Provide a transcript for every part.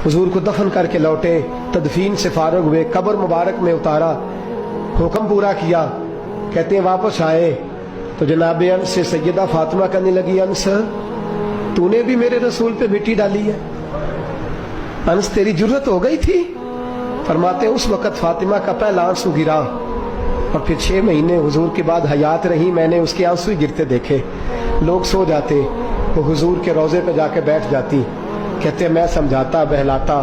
हुजूर को दफन करके लौटे, तदफीन से फारग हुए, कब्र मुबारक में उतारा, हुक्म पूरा किया। कहते हैं वापस आए तो जनाब अंस से सैयदा फातिमा कहने लगी, अंस तूने भी मेरे रसूल पे मिट्टी डाली है? अंस तेरी जुर्रत हो गई थी? फरमाते उस वक़्त फातिमा का पहला आंसू गिरा और फिर 6 महीने हुजूर के बाद हयात रही, मैंने उसके आंसू ही गिरते देखे। लोग सो जाते, वो हुजूर के रोज़े पे जाके बैठ जाती। कहते मैं समझाता बहलाता,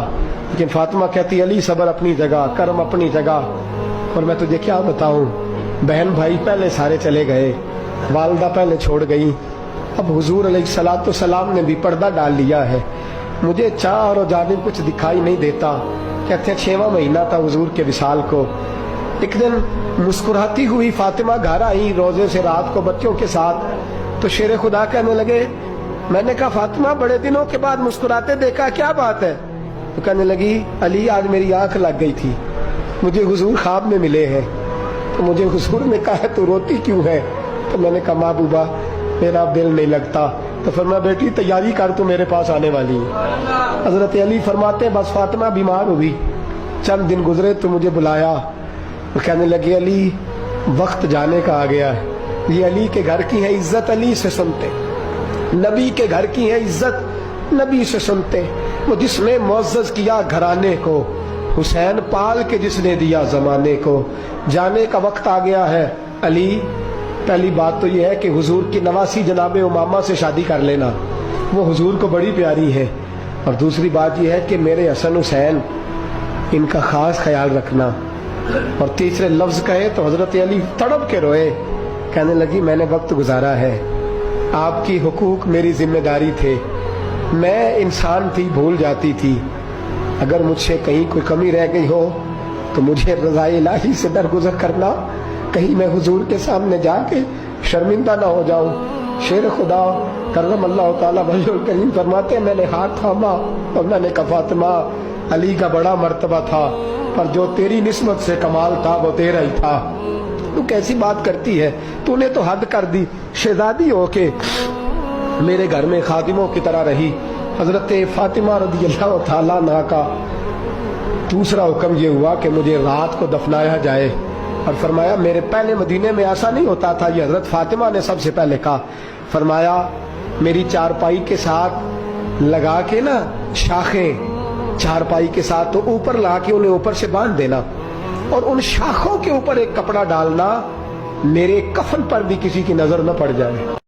लेकिन फातिमा कहती अली सब्र अपनी जगह, कर्म अपनी जगह। और मैं तुझे क्या बताऊं, बहन भाई पहले सारे चले गए, वालदा पहले छोड़ गई, अब हुजूर अलैहिस्सलातु सलाम ने भी पर्दा डाल लिया है, मुझे चार और जानिब कुछ दिखाई नहीं देता। कहते 6वां महीना था हुजूर के विसाल को। एक दिन मुस्कुराती हुई फातिमा घर आई रोजे से रात को बच्चों के साथ, तो शेर खुदा कहने लगे, मैंने कहा फातिमा बड़े दिनों के बाद मुस्कुराते देखा, क्या बात है? तो कहने लगी अली आज मेरी आंख लग गई थी, मुझे हुजूर ख्वाब में मिले हैं, तो मुझे हुजूर ने कहा तू रोती क्यों है? तो मैंने कहा महबूबा मेरा दिल नहीं लगता। तो फरमाया बेटी तैयारी कर, तू मेरे पास आने वाली है। हजरत अली फरमाते बस फातिमा बीमार हुई, चंद दिन गुजरे तो मुझे बुलाया, वो कहने लगे अली वक्त जाने का आ गया है, ये अली के घर की है इज्जत अली से सुनते, नबी के घर की है इज्जत नबी से सुनते, वो जिसने मुअज़्ज़ज़ किया घराने को, हुसैन पाल के जिसने दिया जमाने को, जाने का वक्त आ गया है अली। पहली बात तो यह है कि हुजूर की नवासी जनाबे उमामा से शादी कर लेना, वो हुजूर को बड़ी प्यारी है। और दूसरी बात यह है कि मेरे हसन हुसैन इनका खास ख्याल रखना। और तीसरे लफ्ज कहे तो हजरत अली तड़प के रोए, कहने लगी मैंने वक्त गुजारा है, आपकी हुकूक मेरी जिम्मेदारी थे, मैं इंसान थी भूल जाती थी, अगर मुझसे कहीं कोई कमी रह गई हो तो मुझे रज़ाए इलाही से दरगुजर करना, कहीं मैं हुजूर के सामने जाके शर्मिंदा ना हो जाऊं। शेर खुदा करम अल्लाह ताला वजहुल करीम फरमाते मैंने हाथ थामा और मैंने कहा फातिमा अली का बड़ा मर्तबा था, पर जो तेरी निस्बत से कमाल था वो तेरा ही था। तू कैसी बात करती है, तूने तो हद कर दी, शहजादी हो के मेरे घर में खादिमों की तरह रही। हजरत फातिमा रज़ियल्लाहु ताला अन्हा का दूसरा हुक्म ये हुआ कि मुझे रात को दफनाया जाए। और फरमाया मेरे पहले मदीने में ऐसा नहीं होता था, ये हजरत फातिमा ने सबसे पहले कहा। फरमाया मेरी चारपाई के साथ लगा के ना शाखें, चारपाई के साथ तो ऊपर ला के उन्हें ऊपर से बांध देना और उन शाखों के ऊपर एक कपड़ा डालना, मेरे कफन पर भी किसी की नजर न पड़ जाए।